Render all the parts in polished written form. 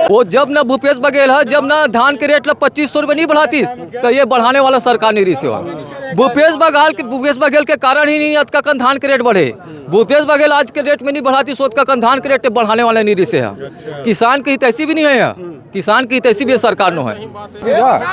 वो जब ना भूपेश बघेल है, जब ना धान के रेट 2500 रुपये नहीं बढ़ातीस तो ये बढ़ाने वाला सरकार नहीं रही सेवा। भूपेश बघेल के कारण ही नहीं आज का कन धान के रेट बढ़े। भूपेश बघेल आज के रेट में नहीं बढ़ाती सोच का कन धान के रेट बढ़ाने वाले नहीं रही से है। किसान की तैसी भी नहीं है, किसान की तैसी भी सरकार न है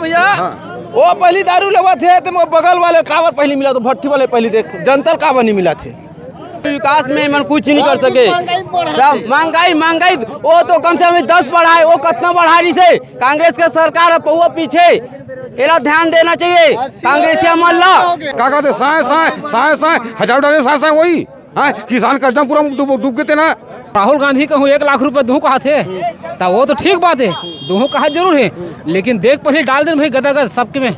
भैया। वो पहली दारू लेवा थे तो बगल वाले कावर पहले मिला, तो भट्टी वाले पहले देख जनता कावर नहीं मिला थे। विकास में मन कुछ नहीं कर सके। महंगाई वो तो कम से कम 10 बढ़ाए, वो कितना बढ़ा रही से कांग्रेस के सरकार है पहुआ पीछे। एला ध्यान देना चाहिए कांग्रेसिया मल्ला का कहते साए हजार डाले साए वही किसान कर्जा पूरा डूब गए थे ना। राहुल गांधी कहूँ 1 लाख रुपए दूँ कहा थे तो वो तो ठीक बात है, दूँ कहा जरूर है, लेकिन देख पहले डाल दें भाई गदागद सबके में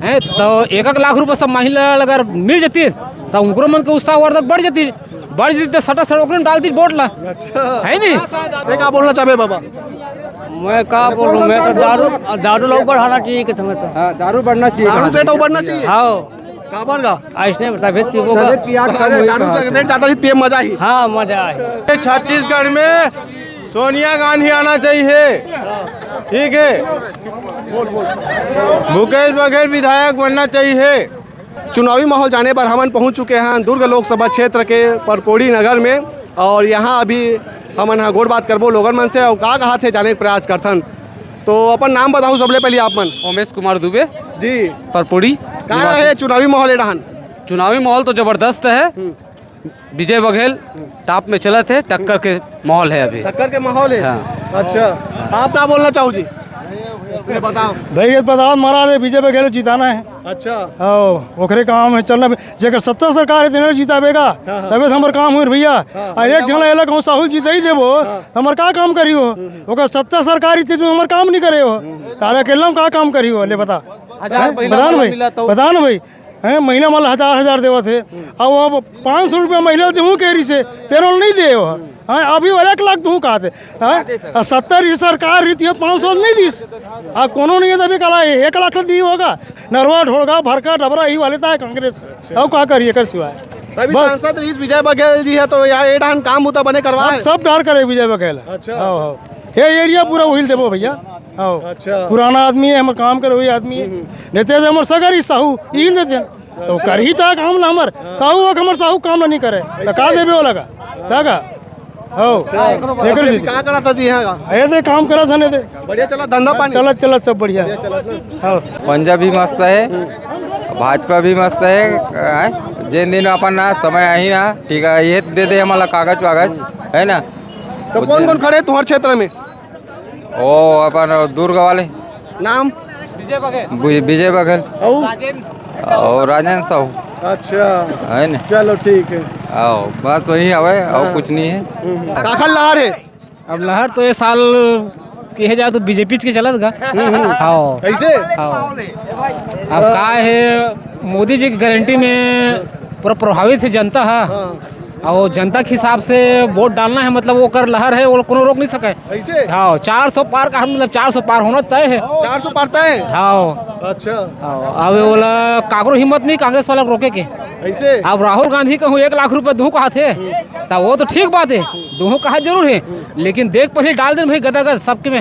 है तो 1 लाख रुपए सब महिला अगर मिल जाती तो उनको मन के उत्साहवर्धक बढ़ जाती तो सटा सड़क डालती वोट ला है नहीं। क्या बोलना चाहे बाबा? मैं क्या बोलूँ, मैं तो दारू लोग बढ़ाना चाहिए कि तुम्हें तो दारू बढ़ना चाहिए, दारू रेट बढ़ना चाहिए। हाँ ऐसने मजा ही। हाँ मजा है। छत्तीसगढ़ में सोनिया गांधी आना चाहिए, ठीक है। भूपेश बघेल विधायक बनना चाहिए। चुनावी माहौल जाने पर हम पहुंच चुके हैं दुर्ग लोकसभा क्षेत्र के परपोड़ी नगर में, और यहाँ अभी हम गोड़ बात करबो लोगन मन से और कहा थे जाने के प्रयास करथन। तो अपन नाम बताओ सबले पहले आप मन। उमेश कुमार दुबे जी, परपोड़ी। कहाँ है चुनावी माहौल एडहन? चुनावी माहौल तो जबरदस्त है। विजय बघेल टॉप में चला थे, टक्कर के माहौल है अभी। टक्कर के माहौल है। हाँ। अच्छा, आप क्या बोलना चाहो जी? बताओ भाई बताओ महाराज विजय बघेल जिताना है। अच्छा, ओकरे काम है चलना। जेकर सत्ता सरकार है जिताबेगा तबे हमार काम हुई भैया। एक जना अलग हो साहू जीत ही देबो हमार का काम करी हो? ओकर सत्ता सरकारी थी हमार काम नहीं करे हो, तारे अकेला का काम करी हो? ले बता बता ना भाई है महीना माल 1000 देवा थे अब 500 रुपया महीना दूँ कह से तेरह नहीं दे हाँ अभी 1 लाख दूँ कहा थे 70 सरकार रीति 500 नहीं दी कोनो नहीं है तभी कला 1 लाख दी होगा। नरवा ढोड़गा भरका डबरा ही वाले था कांग्रेस अब क्या करिए कर सिवाय सांसद विजय बघेल जी है तो यार एडहन काम होता बने करवा सब डार करे विजय बघेल। अच्छा ये एरिया पूरा वही देवो भैया। अच्छा, पुराना आदमी है हमारे काम करे वही आदमी है नेते हमारे सगर ही साहू हिल देते तो कर ही था काम ना हमार साहू हमारे साहू काम नहीं करे तो का देवे वाला का क्या करा था जी? यहाँ काम करा था ने बढ़िया चला धंधा पानी चला सब बढ़िया। पंजाब भी मस्त है, भाजपा भी मस्त है। जिन दिन अपन ना समय आई ना ठीक है ये दे दे हमारा कागज वागज है ना। तो कौन कौन खड़े तुम्हारे क्षेत्र में? ओ अपन दुर्ग वाले नाम विजय बघेल और राजेंद्र साहू। अच्छा है ना, चलो ठीक है। आओ बस वही हवे और कुछ नहीं है। काखल लहर है अब लहर तो ये साल कहे जाए तो बीजेपी के चलत गा। हाँ कैसे? अब का है मोदी जी की गारंटी में पूरा प्रभावित है जनता है और जनता के हिसाब से वोट डालना है मतलब वो कर लहर है वो कोनो रोक नहीं सके। ऐसे? हाँ 400 पार का मतलब 400 पार होना तय है। 400 पारता है? हाँ अच्छा, अब बोला कागरो हिम्मत नहीं कांग्रेस वाला रोके के। ऐसे? अब राहुल गांधी कहूँ 1 लाख रुपए दूँ कहा थे तो वो तो ठीक बात है, दूँ कहा जरूर है, लेकिन देख पहले डाल दें भाई गदागद सबके में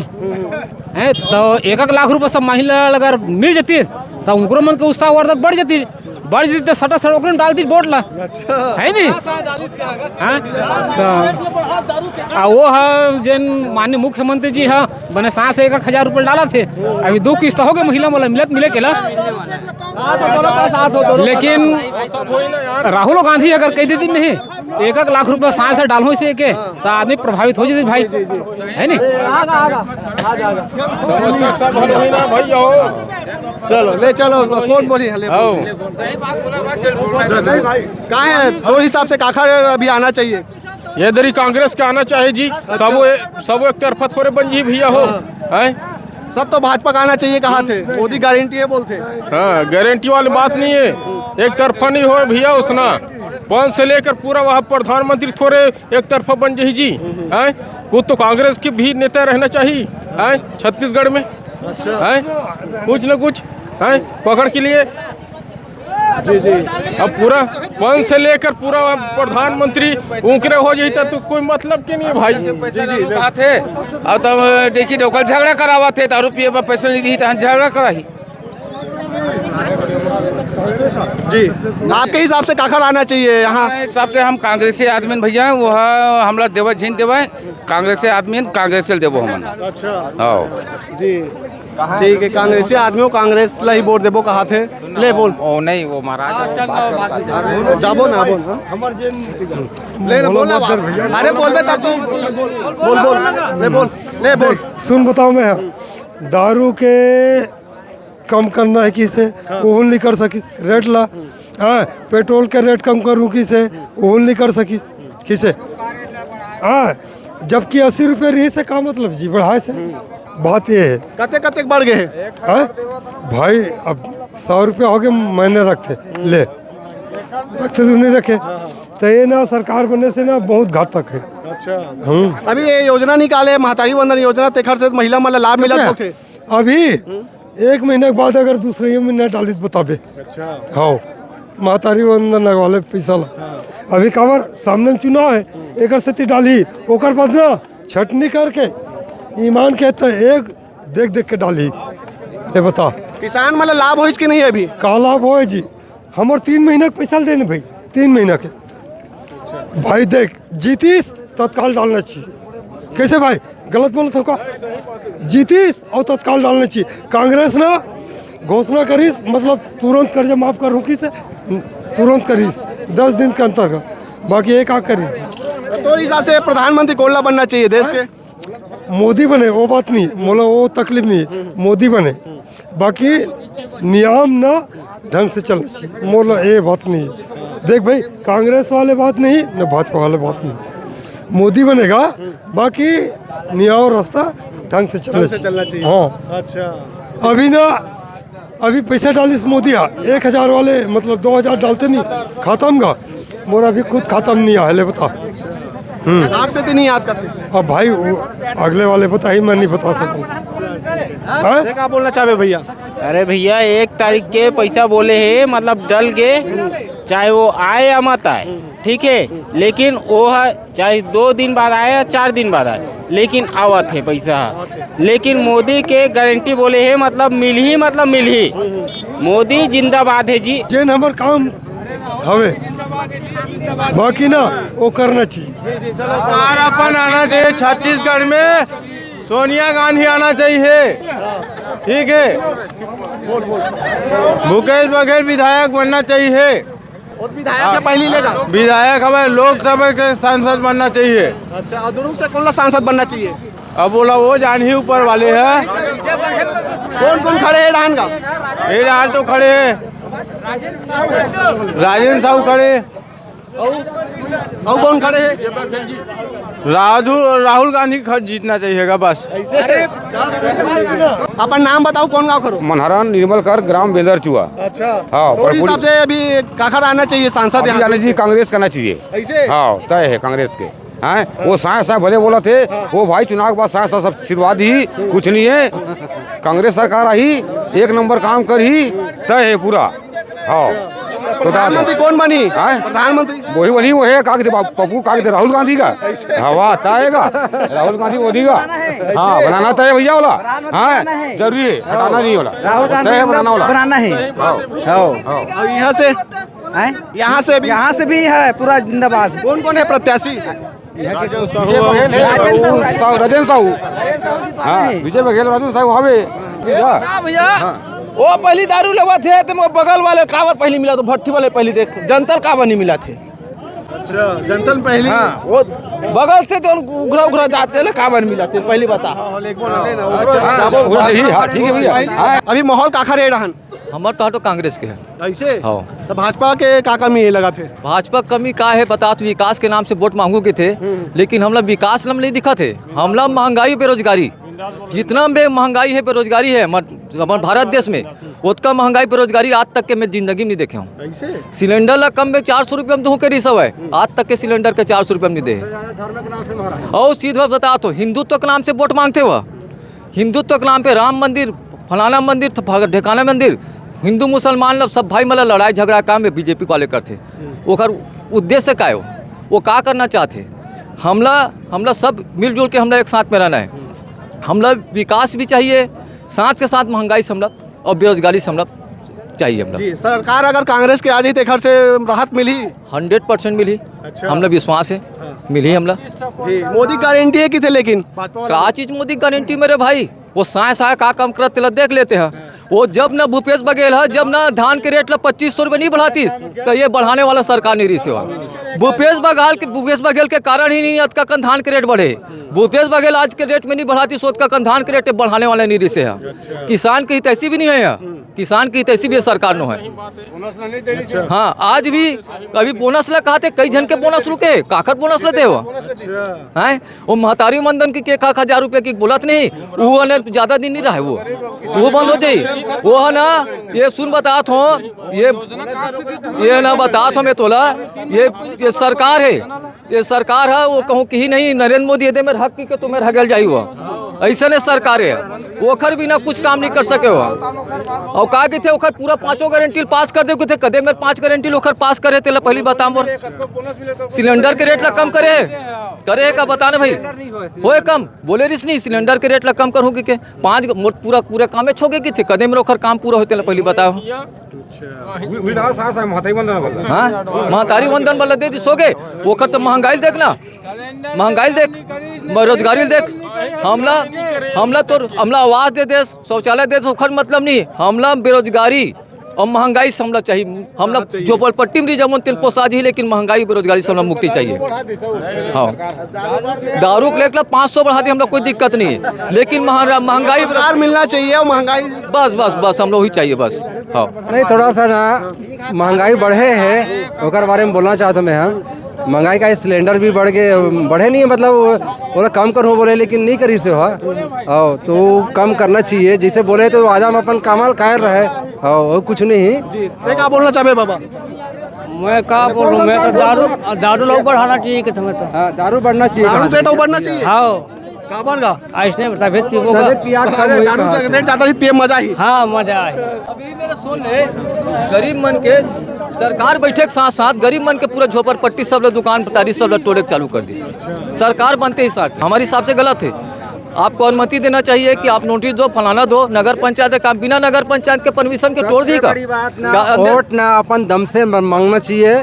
है तो 1 लाख रुपए सब महिला अगर मिल जाती तो उनको मन के उत्साहवर्धक बढ़ जाती तो सटा सड़क डालती वोट ला है नहीं। हाँ तो वो है जिन माननीय मुख्यमंत्री जी है बने 1,000 रुपये डाला थे, अभी 2 किस्त हो गए महिला वाला मिले के ला। लेकिन राहुल गांधी अगर कह देती नहीं 1 लाख रुपये से डालो इसे के तो आदमी प्रभावित हो जाती भाई है नहीं। चलो ले चलो कौन बोली कहाँ है दो हिसाब से काखा अभी आना चाहिए? ये दरी कांग्रेस का आना चाहिए जी। सब एक तरफा थोड़े बन जी भैया हो है। सब तो भाजपा का आना चाहिए कहा थे, मोदी गारंटी है बोलते। हाँ गारंटी वाली बात नहीं है, एक तरफा नहीं हो भैया उसना 5 से लेकर पूरा वहाँ प्रधानमंत्री थोड़े एक तरफा बन जाए जी है। कुछ तो कांग्रेस के भी नेता रहना चाहिए है छत्तीसगढ़ में है, कुछ न कुछ है पकड़ के लिए जी जी। अब पूरा पंच से लेकर पूरा प्रधानमंत्री उनकरे हो जाता तो कोई मतलब के नहीं है भाई। बात है अब तो देखिए लोकल झगड़ा करावा थे, दारू पिए में पैसा नहीं दी तो झगड़ा कराही। जी आपके हिसाब से काखर आना चाहिए यहाँ? हमारे हिसाब से हम कांग्रेसी आदमी भैया वो हमला देवे झीन देवे कांग्रेसी आदमी कांग्रेस से देवो हमन। अच्छा हाँ जी ठीक है, कांग्रेसी आदमी कांग्रेस ला ही वोट देबो कहा थे ले बोल ओ नहीं वो महाराज जाबो ना बोल ले ना बोल ना अरे बोल बे तब तू बोल ले बोल सुन बताओ मैं दारू के कम करना है किसे वो नहीं कर सकिस रेट ला हाँ पेट्रोल के रेट कम करूँ किसे वो नहीं कर सकिस किसे हाँ जबकि 80 रुपये रही से का मतलब जी बढ़ाए से बात ये है कते कते बढ़ गए हैं हाँ भाई अब 100 रुपये हो गए महीने रखते तो नहीं रखे तो ये ना सरकार बनने से ना बहुत घातक है। अच्छा अभी ये योजना निकाले महतारी वंदन योजना तेखर से महिला मतलब लाभ मिला थे अभी 1 महीने के बाद अगर दूसरे महीने डाली बताबे। अच्छा हाँ महतारी वंदन वाले पैसा ला अभी कवर सामने चुनाव है एक स्थिति डाली ओकर बाद ना छटनी करके ईमान के तो एक देख देख के डाली ये बता किसान मतलब लाभ हो इसके नहीं है अभी का लाभ हो जी हमार 3 महीने के पैसा देने भाई 3 महीने के भाई देख जीतीस तत्काल डालना चाहिए कैसे भाई गलत बोलत हो का जीतीस और तत्काल डालना चाहिए। कांग्रेस ना घोषणा करीस मतलब तुरंत कर्जा माफ कर रुकी से तुरंत करीस 10 दिन के अंतर्गत बाकी एक आग करीस जी। तो हिसाब से प्रधानमंत्री कौन ला बनना चाहिए देश के? मोदी बने वो बात नहीं है मोला वो तकलीफ नहीं है मोदी बने बाकी नियम ना ढंग से चलना चाहिए मोला ये बात नहीं है। देख भाई कांग्रेस वाले बात नहीं न भाजपा वाले बात नहीं मोदी बनेगा बाकी नियम रास्ता ढंग से चलना चाहिए। हाँ अच्छा अभी ना अभी पैसा डालिस मोदी 1000 वाले मतलब 2000 डालते नहीं खत्म का मोरा अभी खुद खत्म नहीं आया ले बता आग से तो नहीं याद करते अब भाई वो अगले वाले बता ही मैं नहीं बता सकूँ। क्या बोलना चाहे भैया? अरे भैया 1 तारीख के पैसा बोले है मतलब डल के चाहे वो आए या मत आए ठीक है लेकिन वो है चाहे 2 दिन बाद आए या 4 दिन बाद आए लेकिन आवत है पैसा। लेकिन मोदी के गारंटी बोले है मतलब मिल ही मोदी जिंदाबाद है जी। जेन हमार काम हवे बाकी ना वो करना चाहिए। अपन आना चाहिए छत्तीसगढ़ में सोनिया गांधी आना चाहिए ठीक है। भूपेश बघेल विधायक बनना चाहिए विधायक पहली लेगा विधायक हमें लोकसभा के सांसद बनना चाहिए। अच्छा और दुरुग से कौन सा सांसद बनना चाहिए? अब बोला वो जान ही ऊपर वाले हैं। कौन कौन खड़े हैं डान का? ये डाल तो खड़े हैं राजेंद्र साहू खड़े और कौन खड़े हैं? राहुल गांधी जीतना चाहिएगा बस। अपन नाम बताओ कौन गाँव खड़ो? मनहरा निर्मल कर ग्राम बेंदर चुआ। अच्छा हाँ, तो हिसाब से अभी काखर आना चाहिए सांसद यहाँ जाने जी कांग्रेस करना चाहिए ऐसे? हाँ तय है कांग्रेस के हैं वो साय साय भले बोला थे वो भाई चुनाव के बाद साय साय सब आशीर्वाद ही कुछ नहीं है। कांग्रेस सरकार आई 1 नंबर काम कर ही तय है पूरा। हाँ प्रधानमंत्री कौन बनी? प्रधानमंत्री वही बनी वो है कागज पप्पू कागज राहुल गांधी का हवा तयगा राहुल गांधी मोदी का। हाँ बनाना तय भैया वाला हाँ जरूरी है हटाना नहीं वाला राहुल गांधी बनाना है। और यहाँ से भी है पूरा जिंदाबाद। कौन कौन है प्रत्याशी? राजेंद्र साहू हाँ विजय बघेल राजेंद्र साहू हवे भैया वो पहली दारू लेवा थे तो बगल वाले कावर पहली मिला तो भट्टी वाले पहली देख जनतल कावर नहीं मिला थे। अच्छा जनतल पहली हाँ वो बगल से तो उघरा जाते ना कावर मिला थे पहली बता। ठीक है भैया अभी माहौल काखर है रहन हमार तो कांग्रेस के है ऐसे हाँ। तो भाजपा के का कमी लगा थे? भाजपा कमी का है बता तो विकास के नाम से वोट मांगू के थे लेकिन हमला विकास नाम नहीं दिखा थे। हमला महंगाई बेरोजगारी जितना भी महंगाई है बेरोजगारी है हमारे भारत देश में उतना महंगाई बेरोजगारी आज तक के मैं जिंदगी में नहीं देखे हूँ। सिलेंडर ला कम में 400 रुपये में दूँ के रिसव है आज तक के सिलेंडर के 400 रुपये में नहीं दे। और सीधा बता तो हिंदुत्व के नाम से वोट मांगते हुआ हिंदुत्व के नाम पे राम मंदिर फलाना मंदिर ढेकाना मंदिर हिंदू मुसलमान लोग सब भाई मतलब लड़ाई झगड़ा काम में बीजेपी वाले करते। ओकर उद्देश्य का है वो का करना चाहते। हमला सब मिलजुल के हमला एक साथ में रहना है। हमला विकास भी चाहिए, साथ के साथ महंगाई से हमला और बेरोजगारी से हमला चाहिए। हमला जी सरकार अगर कांग्रेस के आ जाए तो घर से राहत मिली 100% मिली। अच्छा। हमला विश्वास है मिली हमला। जी मोदी गारंटी है कि थे लेकिन का चीज मोदी गारंटी मेरे भाई वो साय का काम करते देख लेते हैं। वो जब ना भूपेश बघेल है जब ना धान के रेट 2500 रुपये नहीं बढ़ाती तो ये बढ़ाने वाला सरकार नहीं रही सेवा। भूपेश बघेल के कारण ही नहीं आज का धान के रेट बढ़े। भूपेश बघेल आज के रेट में नहीं बढ़ाती सोच का धान के रेट बढ़ाने वाले नहीं रही से है। किसान की हितैषी भी नहीं है, किसान की हितैषी भी सरकार न है। हाँ आज भी अभी बोनस ला कहते कई जन के बोनस रुके काकर बोनस लेते हो हैं। वो महतारी मंदन की 1,000 रुपये की बोलत नहीं वो ने ज्यादा दिन नहीं रहा है वो बंद हो जाए। वो है ना ये सुन बतात हो ये ना बतात हो मैं तोला ये सरकार है, ये सरकार है वो कहूँ कि ही नहीं नरेंद्र मोदी दे मेरे हक की के तुम्हें हगल जाई हुआ ऐसा नहीं सरकार है। ओखर भी ना कुछ काम नहीं कर सके हुआ और कहा कि थे ओखर पूरा 5 गारंटी पास कर दे थे कदे मेरे 5 गारंटी ओखर पास करे थे पहली बताओ सिलेंडर के रेट ला कम करे का बताने भाई होए कम बोले रिस नहीं सिलेंडर के रेट ला कम कर होगी के 5 पूरा काम में छोगे कि थे कदे में ओखर काम पूरा होते पहली बताओ। हाँ महतारी वंदन वाला दे दी सोगे ओखर तो महंगाई देखना महंगाई देख बेरोजगारी देख हमला आवाज दे दे शौचालय दे ओखर मतलब नहीं हमला बेरोजगारी और महंगाई से हमला चाहिए। हमला झोपड़पट्टी में जमन तेल पोसाज ही लेकिन महंगाई बेरोजगारी से हमला मुक्ति चाहिए। हाँ दारू के लेकर 500 बढ़ा दी हमला कोई दिक्कत नहीं है लेकिन महंगाई मिलना चाहिए और महंगाई बस हम लोग ही चाहिए बस। हाँ नहीं थोड़ा सा ना महंगाई बढ़े है ओकर बारे में बोलना चाहता मैं। हम महंगाई का सिलेंडर भी बढ़े नहीं मतलब वो कम करो बोले लेकिन नहीं करी से हो तो कम करना चाहिए जैसे बोले तो आदम अपन कमाल कर रहे और कुछ नहीं। क्या बोलना चाहे बाबा? मैं क्या बोलूँ मैं तो दारू लोग बढ़ाना चाहिए कि तुम्हें तो हाँ दारू बढ़ना चाहिए दारू रेट बढ़ना चाहिए। हाँ काबर का ऐसने बता भेज पीबो दारू रेट ज्यादा नहीं पिए मजा ही। हाँ मजा आए। अभी मेरा सुन ले गरीब मन के सरकार बैठे के साथ साथ गरीब मन के पूरा झोपड़पट्टी सब लोग दुकान पतारी सब लोग तोड़े चालू कर दी। सरकार बनते ही साथ हमारे हिसाब से गलत है। आपको अनुमति देना चाहिए कि आप नोटिस दो फलाना दो नगर पंचायत का बिना नगर पंचायत के परमिशन के तोड़ दी का वोट ना अपन दम से मांगना चाहिए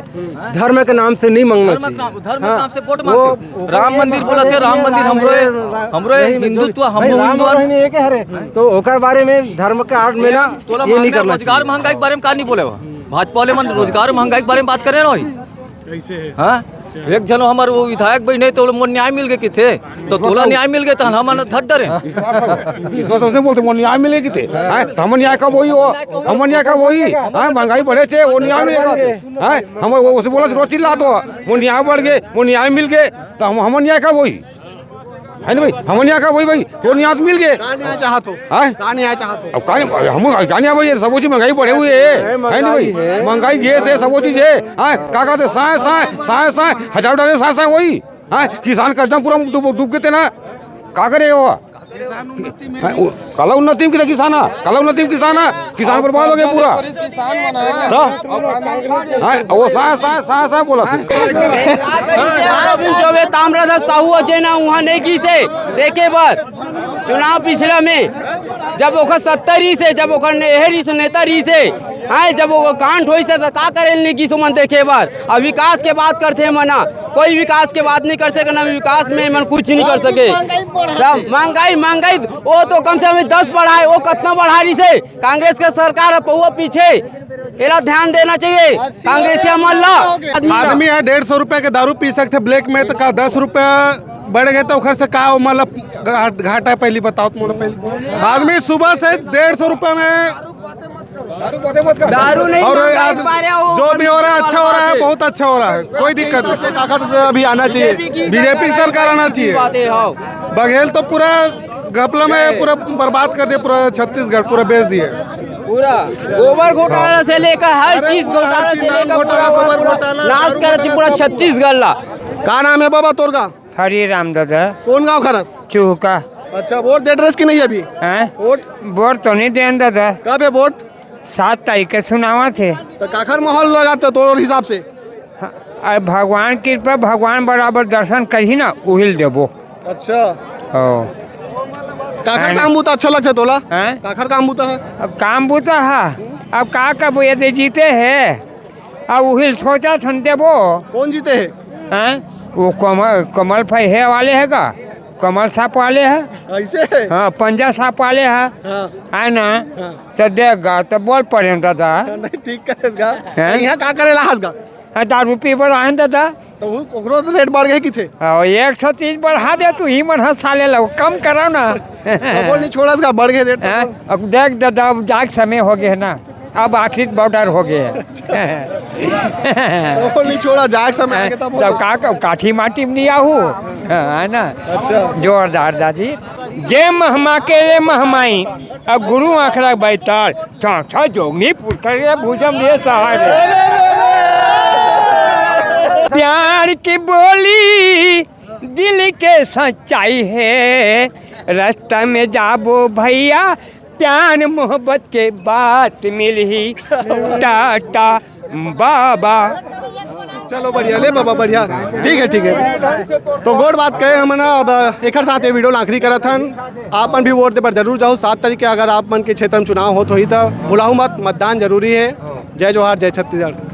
धर्म के नाम से नहीं मांगना चाहिए। धर्म के नाम से वोट मांगते राम मंदिर बोला थे राम मंदिर हमरो हिंदुत्व हम तो ओकर बारे में धर्म के आड़ में ना ये नहीं करना। रोजगार महंगाई के बारे में कहा नहीं बोले भाजपा वाले मन रोजगार महंगाई के बारे में बात करे ना। हाँ एक जनो हमारे वो विधायक भाई नहीं तो मोर न्याय मिल गए कि थे तो तोला न्याय मिल गए तो हमारे थट डरे इस बात से बोलते न्याय मिले कि थे हम न्याय कब वही हो हम न्याय कब वही महंगाई बढ़े थे वो न्याय मिलेगा हम उसे बोला रोज चिल्ला दो वो न्याय बढ़ गए वो न्याय मिल गए तो हम न्याय कब वही है ना भाई हम न्याय का वही भाई तो न्याय मिल गए चाहतो अब हम गानिया भाई सब चीज महंगाई बढ़े हुए है ना भाई महंगाई गैस है सब चीज है का कहते साए 1000 डाले साए वही किसान कर्जा पूरा डूब गए थे ना का करे वो कला उन्नति में किसान बर्बाद हो गए पूरा वो साए बोला ताम्रध्वज साहू अजेना वहाँ नहीं की से देखे बार चुनाव पिछला में जब ओकर 70 से जब ओकर नेहरी से नेता रही से जब वो कांड होई से तो का करे नहीं की सुमन देखे बार अब विकास के बात करते हैं मना कोई विकास के बात नहीं कर सके ना विकास में मन कुछ नहीं कर सके। सब महंगाई वो तो कम से कम 10 बढ़ाए वो कितना बढ़ा रही से कांग्रेस के सरकार है पहुआ पीछे एला ध्यान देना चाहिए कांग्रेस आदमी है 150 रुपए के दारू पी सकते ब्लैक में तो का 10 रुपया बढ़ गए तो उखर से का मतलब घाटा है पहली बताओ तुम पहले आदमी सुबह से 150 रुपए में दारू नहीं और जो भी हो रहा है अच्छा हो रहा है बहुत अच्छा हो रहा है कोई दिक्कत नहीं। अभी आना चाहिए बीजेपी सरकार आना चाहिए। बघेल तो पूरा घपला में पूरा बर्बाद कर दिया पूरा छत्तीसगढ़ पूरा बेच दिए पूरा गोबर घोटाला से लेकर हर चीज घोटाला से लेकर नाश कर पूरा छत्तीसगढ़ ला। का नाम है बाबा तोर का? हरी राम दादा। कौन गाँव खरस? चूका। अच्छा वोट दे ड्रेस की नहीं अभी वोट तो नहीं दे दादा। कब है वोट? 7 तारीख के सुनावा थे। तो काखर माहौल लगाते तो हिसाब से अरे भगवान कृपा, भगवान बराबर दर्शन करी ना उहिल देबो। अच्छा ओ काखर काम बूता अच्छा लगता तोला? हैं? काखर काम बूता है? अब काम बूता है, अब का कब यदि जीते है अब उहिल सोचा सुन देबो। कौन जीते है? हैं? वो कमल है वाले है का, कमल साहब वाले है, ऐसे है? हाँ पंजा साहब वाले है, हाँ है ना? तो देगा तो बोल पड़े दादा। नहीं ठीक करेगा। हैं? यहाँ का करेला हंसगा? दारू पी पर आए दादा तो ओकरो तो रेट बढ़ गए कि थे? 130 बढ़ा दे तू ही मन साले लो, कम करो ना। तो नहीं छोड़ा बढ़ गए रेट? अब देख दादा अब जाग समय हो गए ना, अब आखिरी बॉर्डर हो गए। तो नहीं छोड़ा जाग समय आगे तब तब का काठी माटी में नहीं आहू, है ना? अच्छा जोरदार दादी जे महमा के रे महमाई, अब गुरु आखड़ा बैताल छा जोगनी पुरकर भुजम दे सहारे। प्यार की बोली दिल के सच्चाई है, रास्ता में जाबो भैया प्यार मोहब्बत के बात मिली टाटा बाबा। चलो बढ़िया ले बाबा बढ़िया ठीक है। तो गोड़ बात कहे हम ना अब एक साथ ये वीडियो आखिरी करत हन। आप मन भी वोट दे पर जरूर जाओ। 7 तारीख के अगर आप मन के क्षेत्र में चुनाव हो तो ही तो भुलाऊ मत, मतदान जरूरी है। जय जोहार, जय छत्तीसगढ़।